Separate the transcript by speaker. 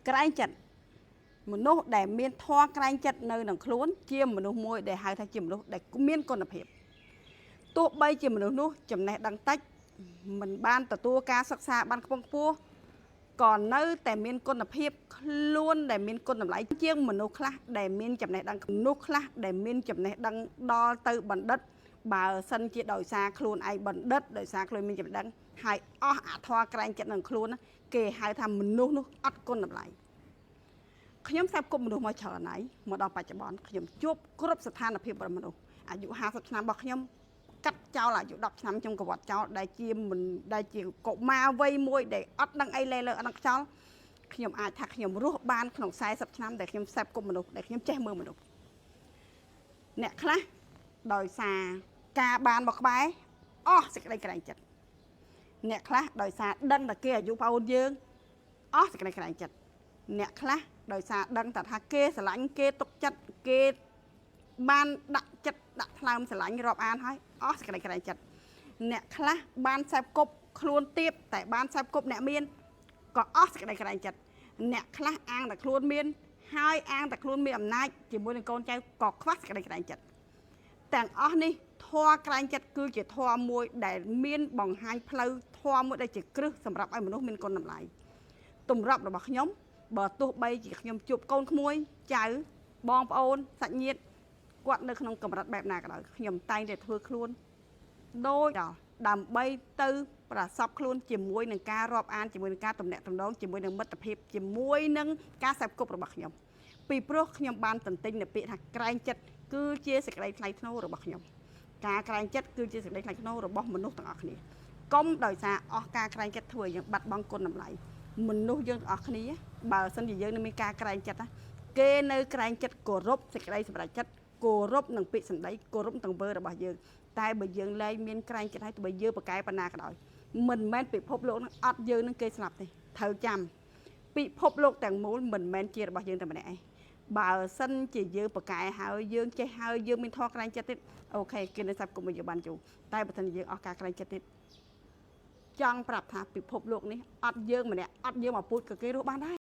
Speaker 1: ក្រែងចិត្តមនុស្សដែលមានធម៌ក្រែងចិត្តនៅក្នុងខ្លួនជាមនុស្សមួយដែលហៅថាជាមនុស្សដែលមានគុណភាពទោះបីជាមនុស្សនោះចំណេះដឹងតិចមិនបានទទួលការសិក្សាបានខ្ពង់ខ្ពស់ក៏នៅតែមានគុណភាពខ្លួនដែលមានគុណតម្លៃជាងមនុស្សខ្លះដែលមានចំណេះដឹងមនុស្សខ្លះដែលមានចំណេះដឹងដល់ទៅបណ្ឌិតបើសិនជាដោយសារខ្លួនឯងបណ្ឌិតដោយសារខ្លួនមានចំណេះដឹងហើយអស់អធរក្រែងចិត្តនឹងខ្លួនគេហៅថាមនុស្សនោះអត់គុណតម្លៃខ្ញុំស្ដាប់គប់មនុស្សមកច្រើនហើយមកដល់បច្ចុប្បន្នខ្ញុំជួបគ្រប់ស្ថានភាពរបស់មនុស្សអាយុ50ឆ្នាំរបស់ខ្ញុំកាត់ចោលអាយុ10ឆ្នាំខ្ញុំក៏វត្តចោលដែលជាកុមារវ័យមួយដែលអត់ដឹងអីលេលើអត់ដឹងខ្យល់ខ្ញុំអាចថាខ្ញុំរស់បានក្នុង40ឆ្នាំដែលខ្ញុំស្ដាប់គប់មនុស្សដែលខ្ញុំចេះមើលមនុស្សអ្នកខ្លះដោយសារការបានមកក្បែរអស់សេចក្តីក្រែងចិត្តអ្នកខ្លះដោយសារដឹងតែគេអាយុប្អូនយើងអស់សេចក្តីក្រែងចិត្តអ្នកខ្លះដោយសារដឹងតែថាគេស្រឡាញ់គេទុកចិត្តគេបានដាក់ចិត្តដាក់ថ្លើមស្រឡាញ់រាប់អានហើយអស់សេចក្តីក្រែងចិត្តអ្នកខ្លះបានសេពគប់ខ្លួនទៀបតែបានសេពគប់អ្នកមានក៏អស់សេចក្តីក្រែងចិត្តអ្នកខ្លះអាងតែខ្លួនមានហើយអាងតែខ្លួនមានអំណាចជាមួយនឹងកូនចៅក៏ខ្វះសេចក្តីក្រែងចិត្តទាំងអស់នេះធម៌ក្រែងចិត្តគឺជាធម៌មួយដែលមានបង្ហាញផ្លូវធម៌មួយដែលជាគ្រឹះសម្រាប់ឲ្យមនុស្សមានគុណតម្លៃទម្រាប់របស់ខ្ញុំបើទោះបីជាខ្ញុំជួបកូនក្មួយចៅបងប្អូនសាច់ញាតិគាត់នៅក្នុងកម្រិតបែបណាក៏ដោយខ្ញុំតែងតែធ្វើខ្លួនដូចដើម្បីទៅប្រសពខ្លួនជាមួយនឹងការរាប់អានជាមួយនឹងការទំនាក់ទំនងជាមួយនឹងមិត្តភាពជាមួយនឹងការសេពគប់របស់ខ្ញុំពីព្រោះខ្ញុំបានទន្ទិញនៅពាក្យថាក្រែងចិត្តគឺជាសេចក្តីថ្លៃថ្នូររបស់ខ្ញុំការក្រែងចិត្តគឺជាសេចក្តីថ្លៃថ្នូររបស់មនុស្សទាំងអស់គ្នាកុំដោយសារអស់ការក្រែងចិត្តធ្វើឲ្យយើងបាត់បង់គុណតម្លៃមនុស្សយើងទាំងអស់គ្នាបើសិនជាយើងនៅមានការក្រែងចិត្តគេនៅក្រែងចិត្តគោរពសេចក្តីសម្រេចចិត្តគោរពនឹងពាក្យសម្ដីគោរពទាំងវើរបស់យើងតែបើយើងលែងមានក្រែងចិត្តហើយទៅបើយើងប្រកែប៉ុណ្ណាក៏ដោយមិនមែនពិភពលោកនឹងអត់យើងនឹងគេស្លាប់ទេត្រូវចាំពិភពលោកទាំងមូលមិនមែនជារបស់យើងតែម្នាក់ឯងបើសិនជាយើងប្រកែហើយយើងចេះហើយយើងមានធម៌ក្រែងចិត្តទៀតអូខេគេនៅសាប់គុំយើងបានជួតែបើសិនជាយើងអស់ការក្រែងចិត្តទៀតចង់ប្រាប់ថាពិភពលោកនេះអត់យើងម្នាក់អត់យើងមកពូជក៏គេរស់បានដែរ